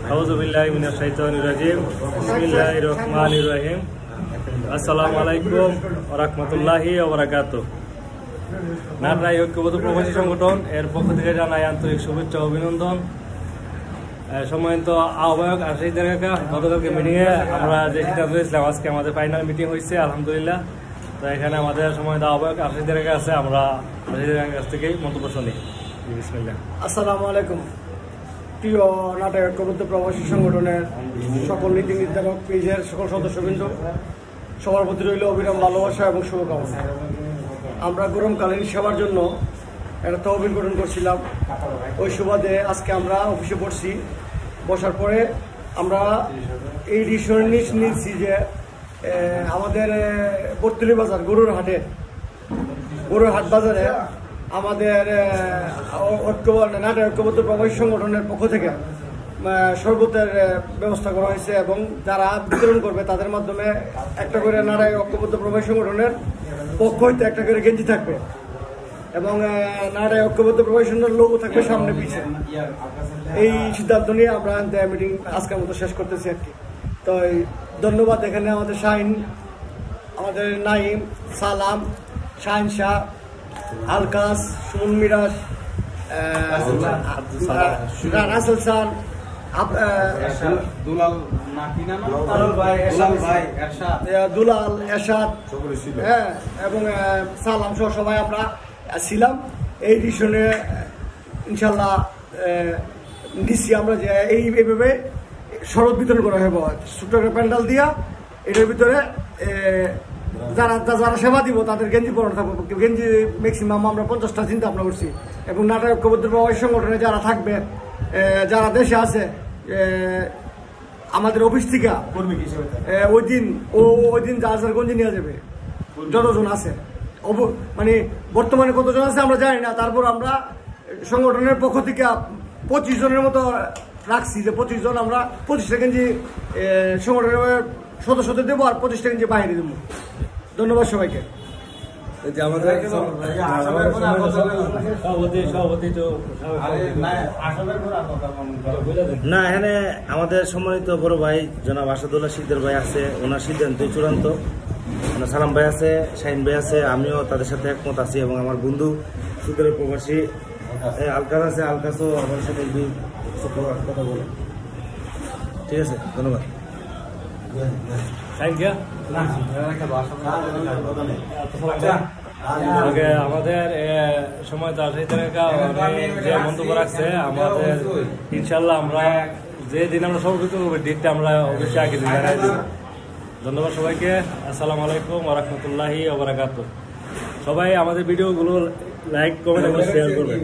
আউযু বিল্লাহি মিনাশ শাইতানির রাজিম। বিসমিল্লাহির রহমানির রহিম। আসসালামু আলাইকুম ওয়া রাহমাতুল্লাহি ওয়া বারাকাতুহু। নাটরাই ঐক্যবদ্ধ প্রবাসী সংগঠন এর পক্ষ থেকে জানাই আন্তরিক শুভেচ্ছা ও অভিনন্দন। সম্মানিত আহ্বায়ক আশিসদের কাকা, গতকালকে মিটিংয়ে আমরা যে সিদ্ধান্ত নিয়েছিলাম, আজকে আমাদের ফাইনাল মিটিং হয়েছে আলহামদুলিল্লাহ। তো এখানে আমাদের সম্মানিত আহ্বায়ক আশিসদের কাকা আছে, আমরা আশিসদের কাছ থেকেই মন্তব্য শুনি। বিসমিল্লাহ। আসসালামু আলাইকুম। প্রিয় নাটক ঐক্যবদ্ধ প্রবাসী সংগঠনের সকল নীতি নির্ধারক পেজের সকল সদস্যবৃন্দ, সবার প্রতি রইল অবিরাম ভালোবাসা এবং শুভকামনা। আমরা গরমকালীন সেবার জন্য একটা তহবিল গঠন করছিলাম। ওই সুবাদে আজকে আমরা অফিসে পড়ছি। বসার পরে আমরা এই ডিসিশন নিচ্ছি যে আমাদের বর্তলি বাজার গরুর হাট বাজারে আমাদের নাটক ঐক্যবদ্ধ প্রবাসী সংগঠনের পক্ষ থেকে শরবতের ব্যবস্থা করা হয়েছে এবং যারা বিতরণ করবে তাদের মাধ্যমে একটা করে নাটক ঐক্যবদ্ধ প্রবাসী সংগঠনের পক্ষ হইতে একটা করে গেঞ্জি থাকবে এবং নাটক ঐক্যবদ্ধ প্রবাসী সংগঠনের লোগো থাকবে সামনে পিছিয়ে। এই সিদ্ধান্ত নিয়ে আমরা মিটিং আজকের মতো শেষ করতেছি আর কি। তো ধন্যবাদ। এখানে আমাদের শাহিন, আমাদের নাইম, সালাম, শাহিন শাহ, আলকাস, সুমন মিরাজ, রাসেল খান, দুলাল, এরশাদ, হ্যাঁ, এবং সালাম সহ সবাই আমরা ছিলাম। এই ডিসিশনে ইনশাল্লাহ নিচ্ছি আমরা যে এইভাবে শরৎ বিতরণ করা হবে ছোট প্যান্ডাল দিয়া। এটার ভিতরে যারা সেবা দিব তাদের গেঞ্জি পরানো থাকবে। গেঞ্জি ম্যাক্সিমাম আমরা 50টা চিন্তা ভাবনা করছি এবং নাটক ঐক্যবদ্ধ প্রবাসী সংগঠনে যারা থাকবে, যারা দেশে আছে, আমাদের অফিস থেকে ওই দিন যার গঞ্জি নিয়ে যাবে যতজন আছে, মানে বর্তমানে কতজন আছে আমরা জানি না। তারপর আমরা সংগঠনের পক্ষ থেকে 25 জনের মতো রাখছি যে 25 জন আমরা 25টা গেঞ্জি সংগঠনের সদস্যদের দেবো আর 25টা গেঞ্জি বাইরে দেবো। ধন্যবাদ সবাইকে। না, এখানে আমাদের সম্মানিত বড় ভাই জনাব আসাদুল্লাহ সিদ্দির ভাই আছে, ওনার সিদ্ধান্তই চূড়ান্ত। সালাম ভাই আছে, শাহিন ভাই আছে, আমিও তাদের সাথে একমত আছি এবং আমার বন্ধু সুদূরের প্রবাসী আলকাস আছে, আলকাসও আমার সাথে কথা বলে। ঠিক আছে, ধন্যবাদ। আমাদের সময় যে মন্তব্য রাখছে, আমাদের ইনশাল্লাহ আমরা যে দিন আমরা সর্বোচ্চ ডেটটা আমরা অবশ্যই আগে দিন জানাই দিব। ধন্যবাদ সবাইকে। আসসালামু আলাইকুম ওয়া রাহমাতুল্লাহি ওয়া বারাকাতুহু। সবাই আমাদের ভিডিওগুলো লাইক, কমেন্ট এবং শেয়ার করবেন।